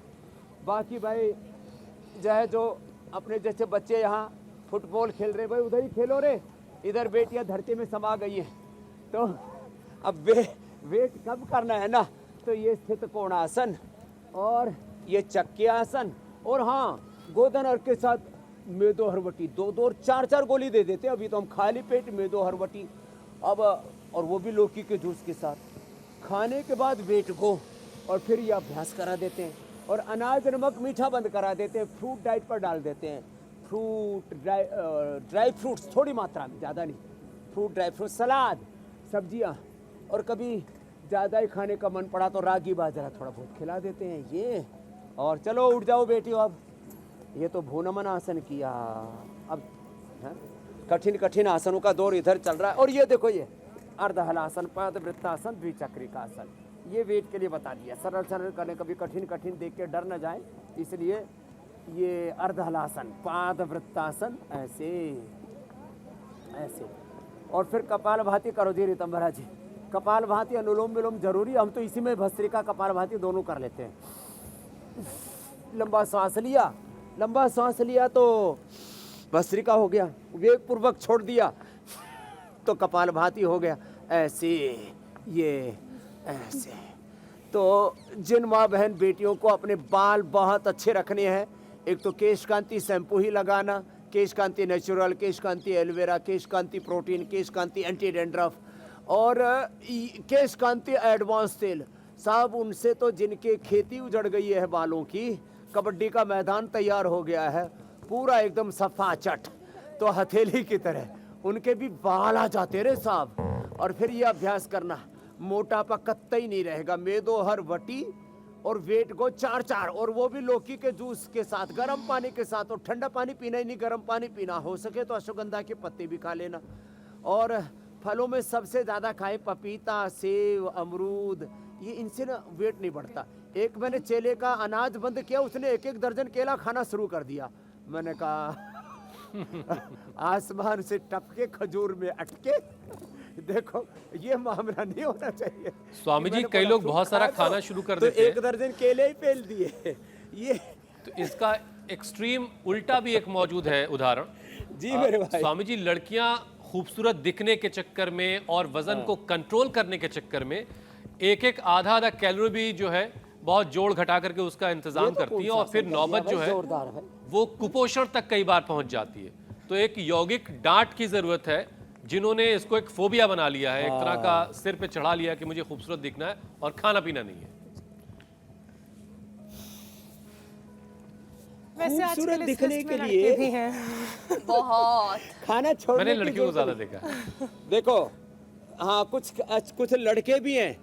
बाकी भाई जो है, जो अपने जैसे बच्चे यहाँ फुटबॉल खेल रहे, भाई उधर ही खेलो रे। इधर बेटियां धरती में समा गई हैं, तो अब वेट कम करना है ना, तो ये स्थित कोणासन और ये चक्की आसन, और हाँ, गोदन और के साथ मेदो हरवटी 2-2 और 4-4 गोली दे देते। अभी तो हम खाली पेट मेदो हरवटी, अब और वो भी लौकी के जूस के साथ खाने के बाद वेट को, और फिर ये अभ्यास करा देते हैं। और अनाज, नमक, मीठा बंद करा देते हैं। फ्रूट डाइट पर डाल देते हैं। फ्रूट, ड्राई फ्रूट्स थोड़ी मात्रा में, ज़्यादा नहीं। फ्रूट, ड्राई फ्रूट, सलाद, सब्जियां, और कभी ज़्यादा ही खाने का मन पड़ा तो रागी बाजरा थोड़ा बहुत खिला देते हैं ये। और चलो उठ जाओ बेटियों, अब ये तो भूनमन आसन किया। अब कठिन कठिन आसनों का दौर इधर चल रहा है। और ये देखो, ये अर्धहलासन, पादवृत्तासन, द्विचक्रिकासन, ये वेट के लिए बता दिया। सरल सरल करने, कभी कठिन कठिन देख के डर न जाए, इसलिए ये अर्धहलासन, पादवृत्तासन, ऐसे ऐसे। और फिर कपाल भाती करो जी रितंबरा जी। कपाल भाती, अनुलोम विलोम जरूरी। हम तो इसी में भस्त्रिका, कपाल भाती दोनों कर लेते हैं। लंबा सांस लिया, लंबा सांस लिया तो भस्त्रिका हो गया, वेग पूर्वक छोड़ दिया तो कपाल भाती हो गया। ऐसे, ये ऐसे। तो जिन माँ बहन बेटियों को अपने बाल बहुत अच्छे रखने हैं, एक तो केशकांति शैम्पू ही लगाना, Keshkanti natural, Keshkanti aloe vera, Keshkanti protein, Keshkanti anti dandruff, और केशकांति एडवांस तेल। साहब, उनसे तो जिनके खेती उजड़ गई है बालों की, कबड्डी का मैदान तैयार हो गया है पूरा एकदम सफाचट, तो हथेली की तरह उनके भी बाल आ जाते रे साहब। और फिर ये अभ्यास करना, मोटापा कतई नहीं रहेगा। मेदो हर वटी और वेट को 4-4, और वो भी लौकी के जूस के साथ, गर्म पानी के साथ। और ठंडा पानी पीना ही नहीं, गर्म पानी पीना। हो सके तो अश्वगंधा के पत्ते भी खा लेना। और फलों में सबसे ज़्यादा खाएं पपीता, सेब, अमरूद। ये इनसे ना वेट नहीं बढ़ता। एक मैंने चेले का अनाज बंद किया, उसने 1-1 दर्जन केला खाना शुरू कर दिया। मैंने कहा आसमान से टपके खजूर में अटके। देखो ये मामला नहीं होना चाहिए। स्वामी कि जी, मैंने कई बड़ा लोग खूब बहुत सारा खाया खाना शुरू कर तो देते हैं। 1 दर्जन केले ही फेल दिए। ये तो इसका एक्सट्रीम उल्टा भी एक मौजूद है उदाहरण। जी मेरे भाई। स्वामी जी, लड़कियां खूबसूरत दिखने के चक्कर में और वजन को कंट्रोल करने के चक्कर में एक आधा कैलोरी भी जो है बहुत जोड़ घटा करके उसका इंतजाम करती है, और फिर नौबत जो है जोरदार है। वो कुपोषण तक कई बार पहुंच जाती है। तो एक यौगिक डांट की जरूरत है। जिन्होंने इसको एक फोबिया बना लिया है, एक तरह का सिर पे चढ़ा लिया कि मुझे खूबसूरत दिखना है और खाना पीना नहीं है। वैसे आजकल खूबसूरत इस दिखने लिस्ट के में लिए लड़के भी हैं। बहुत। खाना छोड़ने मैंने की लड़कियों को जरूरत ज्यादा देखा है। देखो, हाँ कुछ लड़के भी हैं,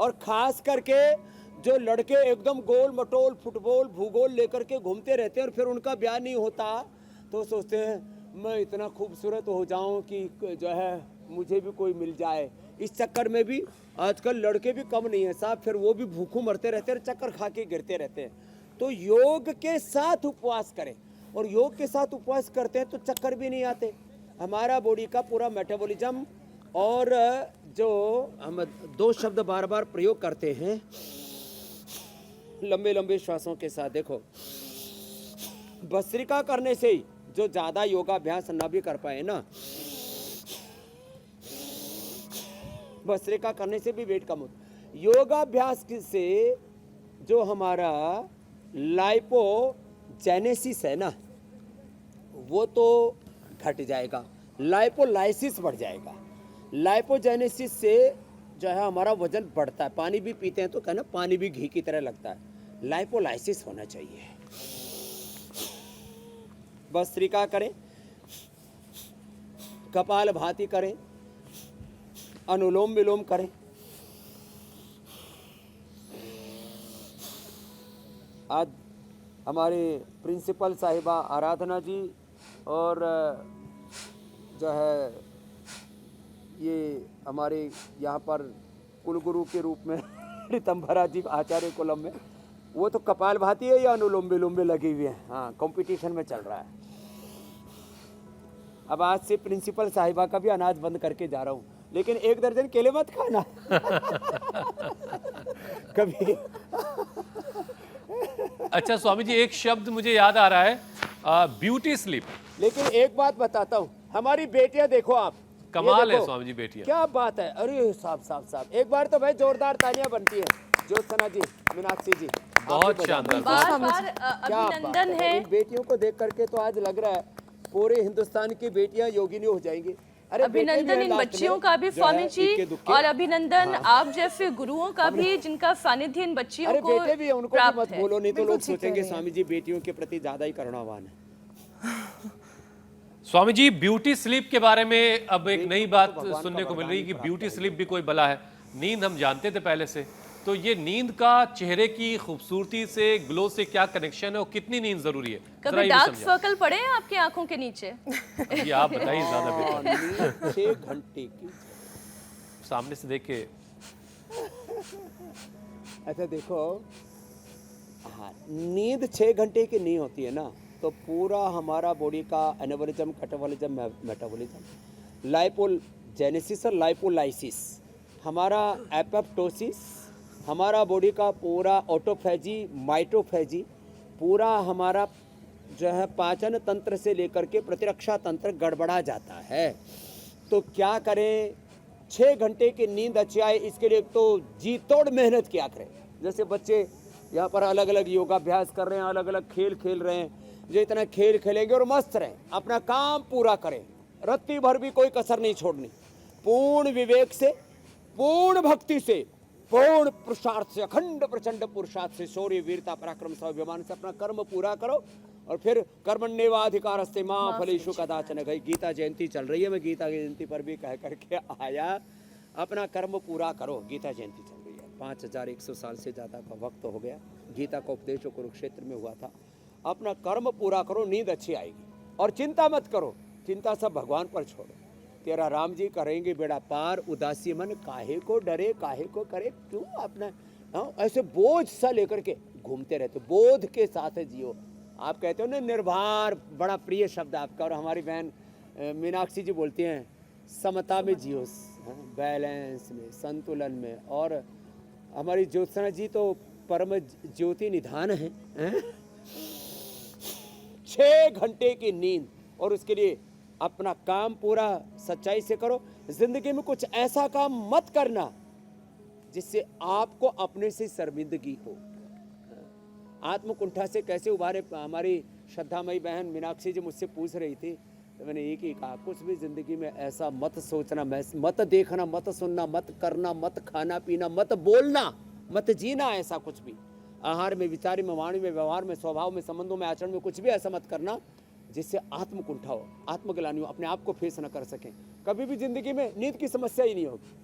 और खास करके जो लड़के एकदम गोल मटोल फुटबॉल भूगोल लेकर के घूमते रहते हैं, और फिर उनका ब्याह नहीं होता तो सोचते हैं मैं इतना खूबसूरत हो जाऊं कि जो है मुझे भी कोई मिल जाए। इस चक्कर में भी आजकल लड़के भी कम नहीं है साहब, फिर वो भी भूखों मरते रहते हैं, चक्कर खा के गिरते रहते हैं। तो योग के साथ उपवास करें, और योग के साथ उपवास करते हैं तो चक्कर भी नहीं आते। हमारा बॉडी का पूरा मेटाबॉलिज्म, और जो हम 2 शब्द बार बार प्रयोग करते हैं लंबे लंबे श्वासों के साथ। देखो, भस्त्रिका करने से ही जो ज्यादा योगाभ्यास ना भी कर पाए ना, भस्त्रिका करने से भी वेट कम होता। योगाभ्यास से जो हमारा लाइपोजेनेसिस है ना, वो तो घट जाएगा, लाइपोलाइसिस बढ़ जाएगा। लाइपोजेनेसिस से जो है हमारा वजन बढ़ता है। पानी भी पीते हैं तो कहना पानी भी घी की तरह लगता है। लाइपोलाइसिस होना चाहिए। भस्त्रिका करें, कपाल भाती करें, अनुलोम विलोम करें। आज हमारे प्रिंसिपल साहिबा आराधना जी और जो है ये हमारे यहाँ पर कुलगुरु के रूप में रितंभरा जी आचार्य कुलम में, वो तो कपाल भाती है या अनुलोम विलोम में लगी हुई है। हाँ, कंपटीशन में चल रहा है। अब आज से प्रिंसिपल साहिबा का भी अनाज बंद करके जा रहा हूँ, लेकिन 1 दर्जन केले मत खाना कभी। अच्छा स्वामी जी, एक शब्द मुझे याद आ रहा है, ब्यूटी स्लीप। लेकिन एक बात बताता हूँ, हमारी बेटियां देखो आप, ये कमाल है देखो, स्वामी जी बेटियां। क्या बात है। अरे साहब एक बार तो भाई जोरदार तालियां बनती है। ज्योत्सना जी, मीनाक्षी जी, बहुत शानदार। बार बार क्या बात अभिनंदन है। इन बेटियों को देख करके तो आज लग रहा है पूरे हिंदुस्तान की बेटियां योगिनी हो जाएंगी। अरे बेटे भी अभिनंदन हैं इन लास्ट बच्चियों में, का भी जो स्वामी है जी, इक्के दुक्के। और अभिनंदन आप जैसे गुरुओं का भी जिनका सानिध्य इन बच्चियों अरे को बेटे भी हैं, उनको भी प्राप्त मत है। बोलो, नहीं तो बिल्कुल लोग ठीक कह सोचेंगे रहे हैं। स्वामी जी बेटियों के प्रति ज्यादा ही करुणावान है। स्वामी जी, ब्यूटी स्लीप के बारे में अब एक नई बात भगवान का सुनने को मिल वरदान रही ही कि प्राप्त ब्यूटी है। स्लीप भी कोई बला है। नींद हम जानते थे पहले से, तो ये नींद का चेहरे की खूबसूरती से, ग्लो से क्या कनेक्शन है और कितनी नींद जरूरी है, जरा कभी ये भी डार्क समझाइए। सर्कल पड़े हैं आपकी आंखों के नीचे? ये आप बताइए ज्यादा बेहतर। 6 घंटे की। सामने से देख के अच्छा देखो, हाँ, नींद 6 घंटे की नहीं होती है ना, तो पूरा हमारा बॉडी का एनाबॉलिज्म, कैटाबॉलिज्म, मेटाबॉलिज्म, लाइपोजेनेसिस और लाइपोलाइसिस, हमारा एपोप्टोसिस, हमारा बॉडी का पूरा ऑटोफेजी, माइटोफेजी, पूरा हमारा जो है पाचन तंत्र से लेकर के प्रतिरक्षा तंत्र गड़बड़ा जाता है। तो क्या करें, 6 घंटे की नींद अच्छी आए, इसके लिए तो जी तोड़ मेहनत किया करें। जैसे बच्चे यहाँ पर अलग अलग योगाभ्यास कर रहे हैं, अलग अलग खेल खेल रहे हैं, जो इतना खेल खेलेंगे और मस्त रहें, अपना काम पूरा करें, रत्ती भर भी कोई कसर नहीं छोड़नी, पूर्ण विवेक से, पूर्ण भक्ति से, पूर्ण पुरुषार्थ से, अखंड प्रचंड पुरुषार्थ से, शौर्य वीरता पराक्रम स्वाभिमान से अपना कर्म पूरा करो। और फिर कर्मण्येवाधिकारस्ते मां फलेषु कदाचन। गई गीता जयंती चल रही है, मैं गीता जयंती पर भी कह करके आया, अपना कर्म पूरा करो, गीता जयंती चल रही है। 5100 साल से ज़्यादा का वक्त हो गया। गीता का उपदेश जो कुरुक्षेत्र में हुआ था। अपना कर्म पूरा करो, नींद अच्छी आएगी। और चिंता मत करो, चिंता सब भगवान पर छोड़ो। तेरा राम जी करेंगे बेड़ा पार, उदासी मन काहे को डरे, काहे को करे, क्यों अपना ऐसे बोझ सा लेकर के घूमते रहते। बोध के साथ जियो। आप कहते हो ना निर्भर, बड़ा प्रिय शब्द आपका। और हमारी बहन मीनाक्षी जी बोलती हैं समता में जियो, बैलेंस में, संतुलन में। और हमारी ज्योत्सना जी तो परम ज्योति निधान है। 6 घंटे की नींद, और उसके लिए अपना काम पूरा सच्चाई से करो। जिंदगी में कुछ ऐसा काम मत करना जिससे आपको अपने से शर्मिंदगी हो। आत्मकुंठा से कैसे उबारे, हमारी श्रद्धामयी बहन मीनाक्षी जी मुझसे पूछ रही थी, तो मैंने एक ही कहा, कुछ भी जिंदगी में ऐसा मत सोचना, मत देखना, मत सुनना, मत करना, मत खाना पीना, मत बोलना, मत जीना, ऐसा कुछ भी आहार में, विचार में, वाणी में, व्यवहार में, स्वभाव में, संबंधों में, आचरण में कुछ भी ऐसा मत करना जिससे आत्मकुंठा हो, आत्मग्लानि हो, अपने आप को फेस न कर सकें। कभी भी जिंदगी में नींद की समस्या ही नहीं होगी।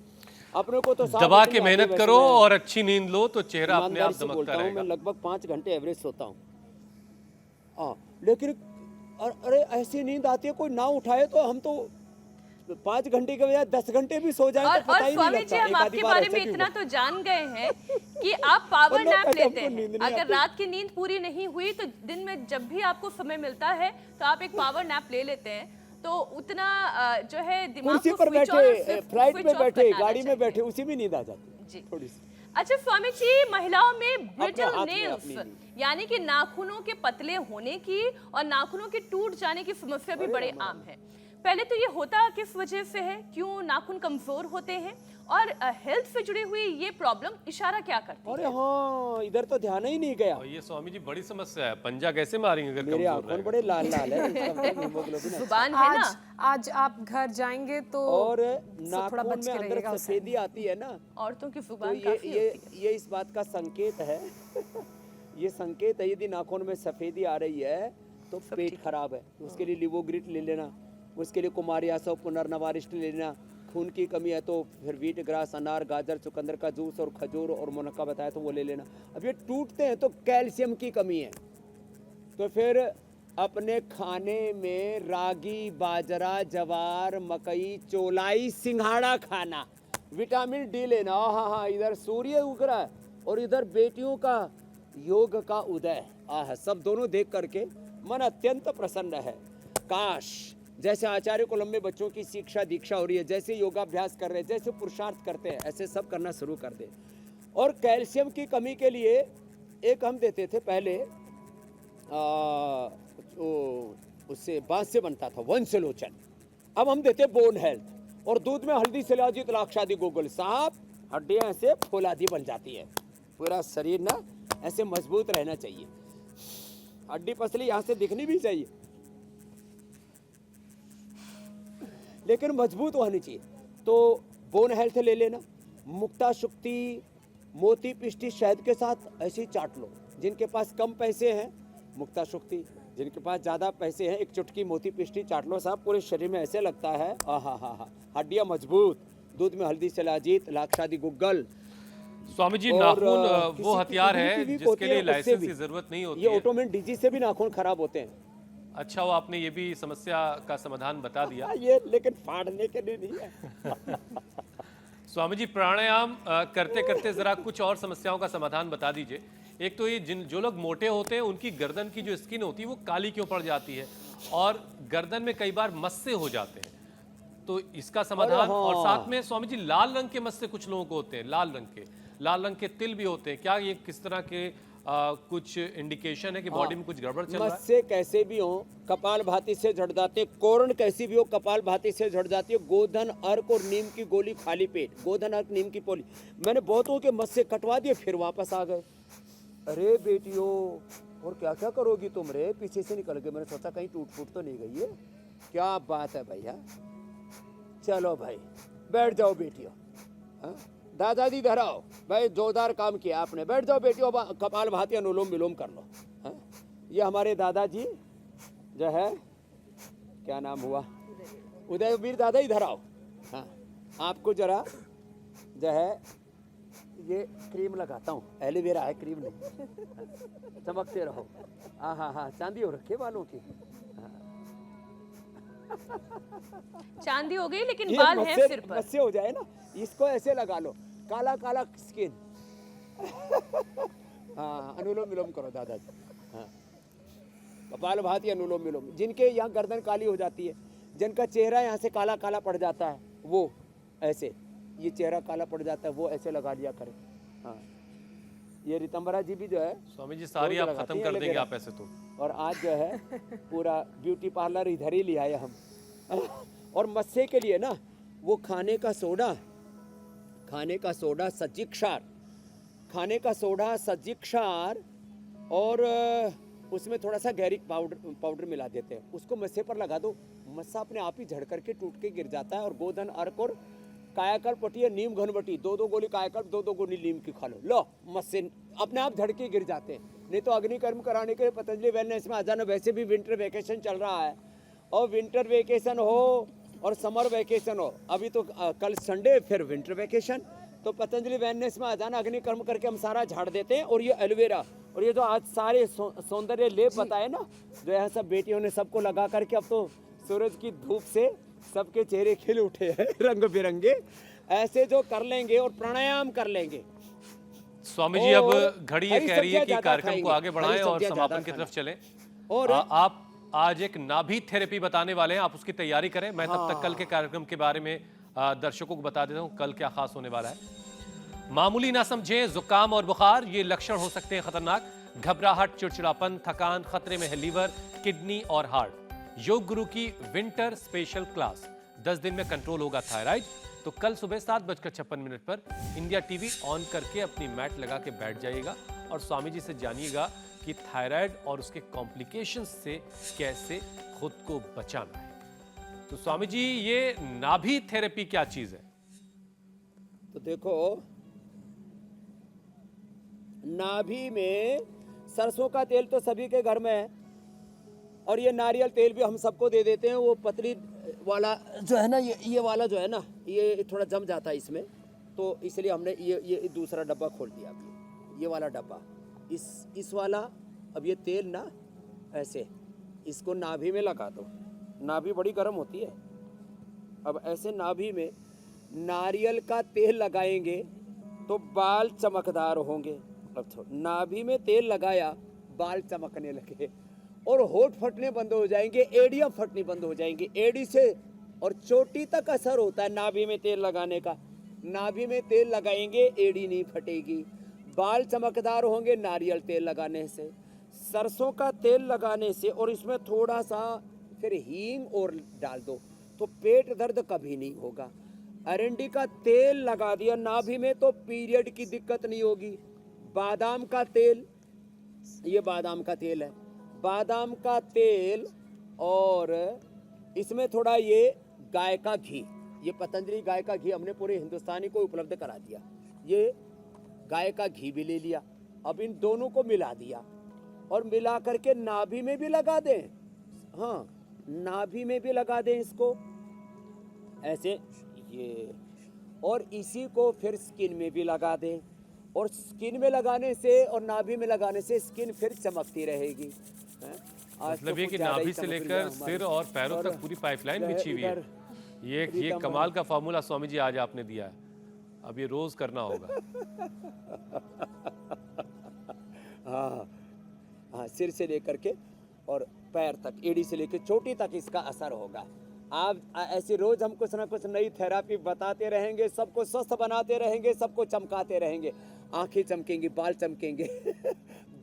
अपने को तो दबा के मेहनत करो और अच्छी नींद लो तो चेहरा अपने आप दमकता रहेगा। मैं लगभग 5 घंटे एवरेज सोता हूँ। लेकिन अरे ऐसी नींद आती है, कोई ना उठाए तो हम तो 5 घंटे के बजाय 10 घंटे भी सो जाए तो पता ही नहीं लगता। स्वामी जी, हम आपके बारे में इतना तो जान गए हैं कि आप पावर नैप लेते हैं। अगर रात की नींद पूरी नहीं हुई तो दिन में जब भी आपको समय मिलता है तो आप एक पावर नैप ले लेते हैं। तो उतना जो है दिमाग कुर्सी को पर स्विच ऑन और बैठे, फ्लाइट में बैठे, गाड़ी में बैठे, चाहिए। उसी में नींद आ जाती जी। है थोड़ी सी। अच्छा स्वामी जी, महिलाओं में ब्रिटल हाथ में नेल्स अपनी नींद। यानी कि नाखूनों के पतले होने की और नाखूनों के टूट जाने की समस्या भी बड़े आम है। पहले तो ये होता किस वजह से है, क्यों नाखून कमजोर होते हैं, और हेल्थ से जुड़ी हुई ये प्रॉब्लम इशारा क्या करती है? अरे हाँ, इधर तो ध्यान ही नहीं गया। और ये स्वामी जी बड़ी समस्या है, पंजा कैसे मारेंगे अगर मेरे कमजोर आंखों रहेगा? बड़े लाल लाल है, इसका मतलब हीमोग्लोबिन अच्छा। जुबान है ना, आज आप घर जाएंगे तो और थोड़ा नाखून बच में के अंदर रहिएगा उससे। सफेदी आती है ना, औरतों की तो जुबान काफी होती है। ये इस बात का संकेत है। ये संकेत है, यदि नाखून में सफेदी आ रही है तो पेट खराब है। उसके लिए लिवोग्रिट ले लेना, उसके लिए कुमारियासव पुनर्नवारिष्ट ले लेना। खून की कमी है तो फिर व्हीट ग्रास, अनार, गाजर, चुकंदर का जूस और खजूर और मुनक्का बताया तो वो ले लेना। अब ये टूटते हैं तो कैल्शियम की कमी है, तो फिर अपने खाने में रागी, बाजरा, जवार, मकई, चौलाई, सिंघाड़ा खाना, विटामिन डी लेना। हाँ, इधर सूर्य उग रहा है और इधर बेटियों का योग का उदय। सब दोनों देख करके मन अत्यंत प्रसन्न है। काश जैसे आचार्य कुलम में बच्चों की शिक्षा दीक्षा हो रही है, जैसे योगाभ्यास कर रहे हैं, जैसे पुरुषार्थ करते हैं, ऐसे सब करना शुरू कर दे। और कैल्शियम की कमी के लिए एक हम देते थे पहले, उससे बांस से बनता था वंशलोचन। अब हम देते बोन हेल्थ, और दूध में हल्दी शिलाजीत लाक्षादी गोगल साहब, हड्डियां ऐसे फौलादी बन जाती है। पूरा शरीर ना ऐसे मजबूत रहना चाहिए, हड्डी पसली यहाँ से दिखनी भी चाहिए लेकिन मजबूत होनी चाहिए। तो बोन हेल्थ ले लेना, मुक्ता शुक्ति, मोती पिष्टी शहद के साथ ऐसे ही चाट लो। जिनके पास कम पैसे हैं मुक्ता शुक्ति, जिनके पास ज़्यादा पैसे हैं एक चुटकी मोती पिष्टी चाट लो साहब, पूरे शरीर में ऐसे लगता है हा, हड्डियाँ मजबूत। दूध में हल्दी शिलाजीत लाक्षादी गुग्गल। स्वामी जी, और नाखून वो हथियार है किसी की भी जिसके लिए होती है, उससे लाइसेंस भी। की जरूरत नहीं होती ये है। ऑटोमेन डीजी से भी नाखून खराब होते हैं। अच्छा, वो आपने ये भी समस्या का समाधान बता दिया। ये लेकिन फाड़ने के लिए नहीं है। स्वामी जी, प्राणायाम करते करते जरा कुछ और समस्याओं का समाधान बता दीजिए। एक तो ये जो लोग मोटे होते हैं उनकी गर्दन की जो स्किन होती है वो काली क्यों पड़ जाती है, और गर्दन में कई बार मस्से हो जाते हैं, तो इसका समाधान। और साथ में स्वामी जी, लाल रंग के मस्से कुछ लोगों को होते हैं, लाल रंग के तिल भी होते हैं, क्या ये किस तरह के कुछ इंडिकेशन है कि बॉडी में कुछ गड़बड़ चल रहा है? मस्से कैसे भी हो कपाल भाती से झड़ जाते हैं, कोरण कैसी भी हो कपाल भाती से झड़ जाती है। गोधन अर्क और नीम की गोली खाली पेट, गोधन अर्क नीम की गोली। मैंने बहुतों के मस्से कटवा दिए फिर वापस आ गए। अरे बेटियों, और क्या क्या करोगी तुम रे, पीछे से निकल गए। मैंने सोचा कहीं टूट फूट तो नहीं गई है। क्या बात है भैया, चलो भाई बैठ जाओ बेटियों। हाँ? दादाजी धराओ भाई, जोरदार काम किया आपने, बैठ जाओ बेटियों, कपाल भाती अनुलोम विलोम कर लो। हाँ? ये हमारे दादाजी जो है, क्या नाम हुआ, उदयवीर दादा, इधर आओ। हाँ, आपको जरा जो है ये क्रीम लगाता हूँ, एलोवेरा है, क्रीम नहीं। चमकते रहो। हाँ हाँ हाँ, चांदी हो रखी है बालों की। चांदी हो गई लेकिन ये बाल हैं सिर पर। मस्से हो जाए ना, इसको ऐसे लगा लो, काला काला स्किन। हाँ, अनुलोम विलोम करो दादाजी। हाँ, कपाल भाती, अनुलोम विलोम। जिनके यहाँ गर्दन काली हो जाती है, जिनका चेहरा यहाँ से काला काला पड़ जाता है, वो ऐसे, ये चेहरा काला पड़ जाता है, वो ऐसे लगा लिया करें। हाँ, ये रितंबरा जी भी जो है स्वामी जी सारी आप खत्म कर देंगे आप ऐसे तो। और आज जो है पूरा ब्यूटी पार्लर इधर ही ले आए हम। और मस्से के लिए ना वो खाने का सोडा सज्जिक क्षार, खाने का सोडा सज्जिक क्षार और उसमें थोड़ा सा गैरिक पाउडर मिला देते हैं, उसको मस्से पर लगा दो, मस्सा अपने आप ही झड़ करके टूट के गिर जाता है। और गोधन अर्क और कायाकल्प पटिया नीम घनबटी, 2-2 गोली कायाकल्प, 2-2 गोली नीम की खा लो, मस्से अपने आप झड़ के गिर जाते हैं। नहीं तो अग्निकर्म कराने के लिए पतंजलि वेलनेस में आ जाना। वैसे भी विंटर वेकेशन चल रहा है, और विंटर वेकेशन हो और समर वेकेशन हो, अभी तो कल संडे फिर विंटर वेकेशन, तो पतंजलि वेलनेस में आ जाना। अग्निकर्म करके हम सारा झाड़ देते हैं। और ये एलोवेरा और ये जो आज सारे सौंदर्य लेप बताए ना, जो यहाँ सब बेटियों ने सबको लगा करके, अब तो सूरज की धूप से सबके चेहरे खिल उठे हैं रंग बिरंगे। ऐसे जो कर लेंगे और प्राणायाम कर लेंगे। स्वामी जी अब और घड़ी ये हरी कह रही है सब्जियां कि ज्यादा कार्यक्रम को खाएंगे, आगे बढ़ाएं हरी और सब्जियां समापन ज्यादा की तरफ खाना। चलें। और आप आज एक नाभि थेरेपी बताने वाले हैं, आप उसकी तैयारी करें। मैं तब तक कल के कार्यक्रम के बारे में दर्शकों को बता देता हूं कल क्या खास होने वाला है। मामूली ना समझें, जुकाम और बुखार ये लक्षण हो सकते हैं खतरनाक। घबराहट, चिड़चिड़ापन, थकान, खतरे में है लीवर, किडनी और हार्ट। योग गुरु की विंटर स्पेशल क्लास, 10 दिन में कंट्रोल होगा थायराइड। तो कल सुबह 7:56 पर इंडिया टीवी ऑन करके अपनी मैट लगा के बैठ जाइएगा और स्वामी जी से जानिएगा कि थायराइड और उसके कॉम्प्लिकेशंस से कैसे खुद को बचाना है। तो स्वामी जी ये नाभि थेरेपी क्या चीज है? तो देखो, नाभि में सरसों का तेल तो सभी के घर में है, और ये नारियल तेल भी हम सबको दे देते हैं। वो पतली वाला जो है ना, ये वाला जो है ना, ये थोड़ा जम जाता है इसमें, तो इसलिए हमने ये दूसरा डब्बा खोल दिया। अभी ये वाला डब्बा, इस वाला, अब ये तेल ना ऐसे इसको नाभि में लगा दो। नाभि बड़ी गर्म होती है। अब ऐसे नाभि में नारियल का तेल लगाएंगे तो बाल चमकदार होंगे। अब नाभि में तेल लगाया, बाल चमकने लगे और होठ फटने बंद हो जाएंगे, एड़ियां फटनी बंद हो जाएंगी। एड़ी से और चोटी तक असर होता है नाभि में तेल लगाने का। नाभि में तेल लगाएंगे, एड़ी नहीं फटेगी, बाल चमकदार होंगे नारियल तेल लगाने से। सरसों का तेल लगाने से और इसमें थोड़ा सा फिर हींग और डाल दो तो पेट दर्द कभी नहीं होगा। अरंडी का तेल लगा दिया नाभि में तो पीरियड की दिक्कत नहीं होगी। बादाम का तेल, ये बादाम का तेल है, बादाम का तेल, और इसमें थोड़ा ये गाय का घी, ये पतंजलि गाय का घी हमने पूरे हिंदुस्तानी को उपलब्ध करा दिया। ये गाय का घी भी ले लिया, अब इन दोनों को मिला दिया और मिला करके नाभि में भी लगा दें। हाँ, नाभि में भी लगा दें इसको ऐसे, ये, और इसी को फिर स्किन में भी लगा दें। और स्किन में लगाने से और नाभि में लगाने से स्किन फिर चमकती रहेगी। मतलब ये कि नाभि से लेकर सिर और पैरों तक पूरी पाइपलाइन बिछी हुई है। ये कमाल का फॉर्मूला स्वामी जी आज आपने दिया है, अब ये रोज करना होगा। हाँ, सिर से लेकर के और पैर तक, एड़ी से लेकर चोटी तक इसका असर होगा। आप ऐसे रोज हम कुछ ना कुछ नई थेरापी बताते रहेंगे, सबको स्वस्थ बनाते रहेंगे, सबको चमकाते रहेंगे। आंखें चमकेंगी, बाल चमकेंगे,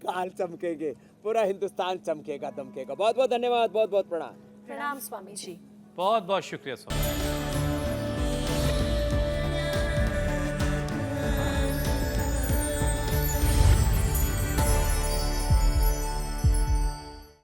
गाल चमकेंगे, पूरा हिंदुस्तान चमकेगा, दमकेगा। बहुत बहुत धन्यवाद, बहुत बहुत प्रणाम। प्रणाम स्वामी जी। बहुत बहुत शुक्रिया स्वामी।